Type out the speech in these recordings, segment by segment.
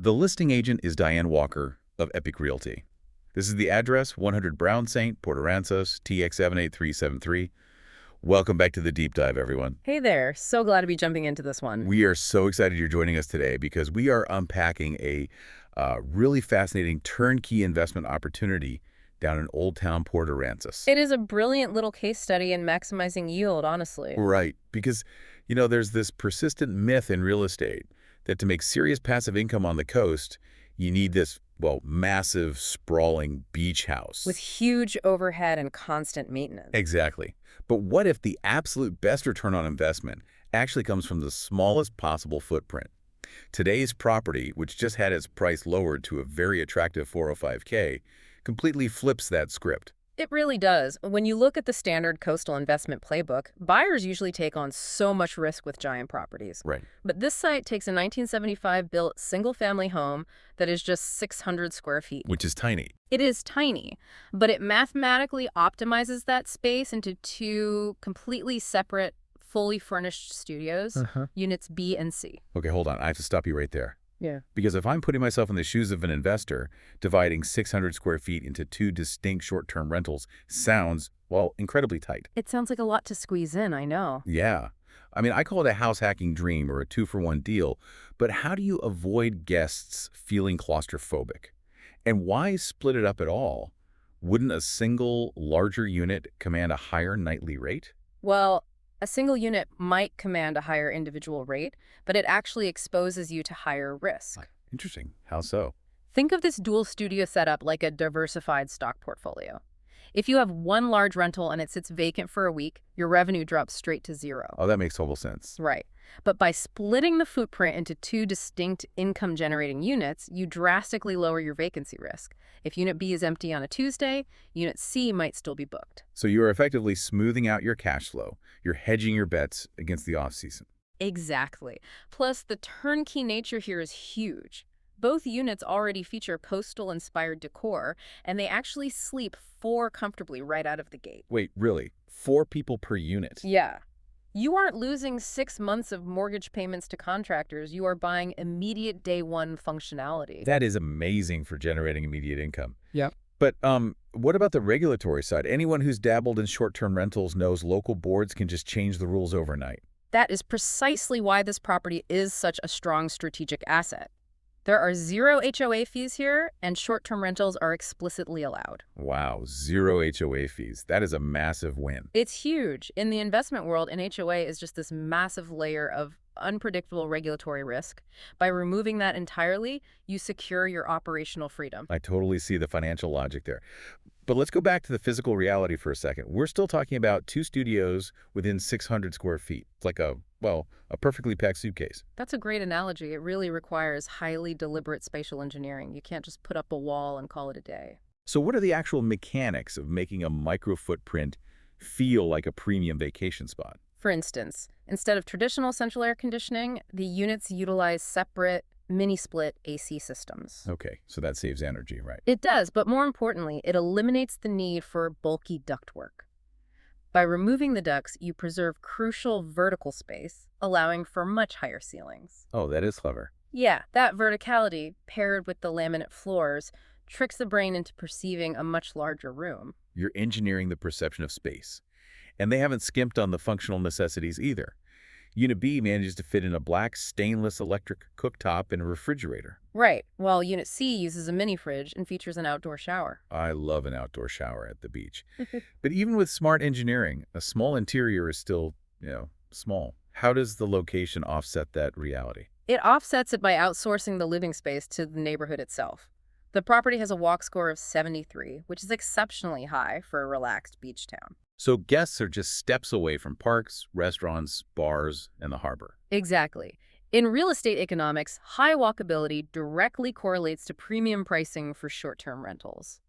The listing agent is Diane Walker of Epique Realty. This is the address, 100 Brown St., Port Aransas, TX78373. Welcome back to the deep dive, everyone. Hey there. So glad to be jumping into this one. We are so excited you're joining us today because we are unpacking a really fascinating turnkey investment opportunity down in Old Town Port Aransas. It is a brilliant little case study in maximizing yield, honestly. Right, because, there's this persistent myth in real estate that to make serious passive income on the coast, you need this, massive, sprawling beach house. With huge overhead and constant maintenance. Exactly. But what if the absolute best return on investment actually comes from the smallest possible footprint? Today's property, which just had its price lowered to a very attractive 405K, completely flips that script. It really does. When you look at the standard coastal investment playbook, buyers usually take on so much risk with giant properties. Right. But this site takes a 1975-built single-family home that is just 600 square feet. Which is tiny. It is tiny, but it mathematically optimizes that space into two completely separate, fully furnished studios, units B and C. Okay, hold on. I have to stop you right there. Yeah. Because if I'm putting myself in the shoes of an investor, dividing 600 square feet into two distinct short-term rentals sounds, incredibly tight. It sounds like a lot to squeeze in, I know. Yeah. I call it a house hacking dream or a two-for-one deal, but how do you avoid guests feeling claustrophobic? And why split it up at all? Wouldn't a single, larger unit command a higher nightly rate? Well, a single unit might command a higher individual rate, but it actually exposes you to higher risk. Interesting. How so? Think of this dual studio setup like a diversified stock portfolio. If you have one large rental and it sits vacant for a week, your revenue drops straight to zero. Oh, that makes total sense. Right. But by splitting the footprint into two distinct income-generating units, you drastically lower your vacancy risk. If Unit B is empty on a Tuesday, Unit C might still be booked. So you are effectively smoothing out your cash flow. You're hedging your bets against the off-season. Exactly. Plus, the turnkey nature here is huge. Both units already feature coastal-inspired decor, and they actually sleep 4 comfortably right out of the gate. Wait, really? 4 people per unit? Yeah. You aren't losing 6 months of mortgage payments to contractors. You are buying immediate day-one functionality. That is amazing for generating immediate income. Yep. But what about the regulatory side? Anyone who's dabbled in short-term rentals knows local boards can just change the rules overnight. That is precisely why this property is such a strong strategic asset. There are 0 HOA fees here, and short-term rentals are explicitly allowed. Wow, 0 HOA fees. That is a massive win. It's huge. In the investment world, an HOA is just this massive layer of unpredictable regulatory risk. By removing that entirely, you secure your operational freedom. I totally see the financial logic there. But let's go back to the physical reality for a second. We're still talking about 2 studios within 600 square feet. It's like a perfectly packed suitcase. That's a great analogy. It really requires highly deliberate spatial engineering. You can't just put up a wall and call it a day. So what are the actual mechanics of making a micro footprint feel like a premium vacation spot? For instance, instead of traditional central air conditioning, the units utilize separate mini-split AC systems. Okay, so that saves energy, right? It does, but more importantly, it eliminates the need for bulky ductwork. By removing the ducts, you preserve crucial vertical space, allowing for much higher ceilings. Oh, that is clever. Yeah, that verticality, paired with the laminate floors, tricks the brain into perceiving a much larger room. You're engineering the perception of space. And they haven't skimped on the functional necessities either. Unit B manages to fit in a black stainless electric cooktop and a refrigerator. Right, while Unit C uses a mini-fridge and features an outdoor shower. I love an outdoor shower at the beach. But even with smart engineering, a small interior is still, small. How does the location offset that reality? It offsets it by outsourcing the living space to the neighborhood itself. The property has a walk score of 73, which is exceptionally high for a relaxed beach town. So guests are just steps away from parks, restaurants, bars, and the harbor. Exactly. In real estate economics, high walkability directly correlates to premium pricing for short-term rentals.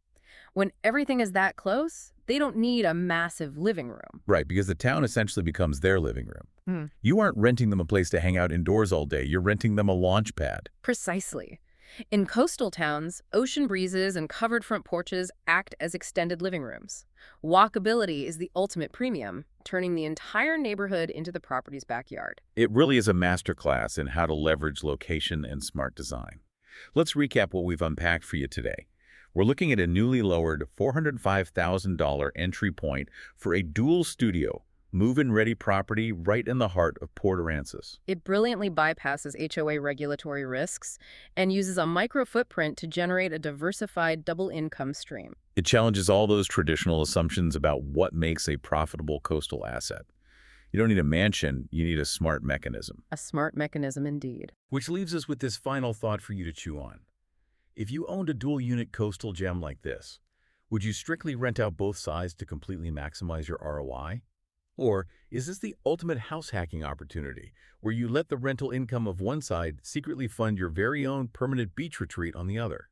When everything is that close, they don't need a massive living room. Right, because the town essentially becomes their living room. You aren't renting them a place to hang out indoors all day. You're renting them a launch pad. Precisely. In coastal towns, ocean breezes and covered front porches act as extended living rooms. Walkability is the ultimate premium, turning the entire neighborhood into the property's backyard. It really is a masterclass in how to leverage location and smart design. Let's recap what we've unpacked for you today. We're looking at a newly lowered $405,000 entry point for a dual studio, move-in ready property right in the heart of Port Aransas. It brilliantly bypasses HOA regulatory risks and uses a micro footprint to generate a diversified double income stream. It challenges all those traditional assumptions about what makes a profitable coastal asset. You don't need a mansion, you need a smart mechanism. A smart mechanism indeed. Which leaves us with this final thought for you to chew on. If you owned a dual-unit coastal gem like this, would you strictly rent out both sides to completely maximize your ROI? Or is this the ultimate house hacking opportunity, where you let the rental income of one side secretly fund your very own permanent beach retreat on the other?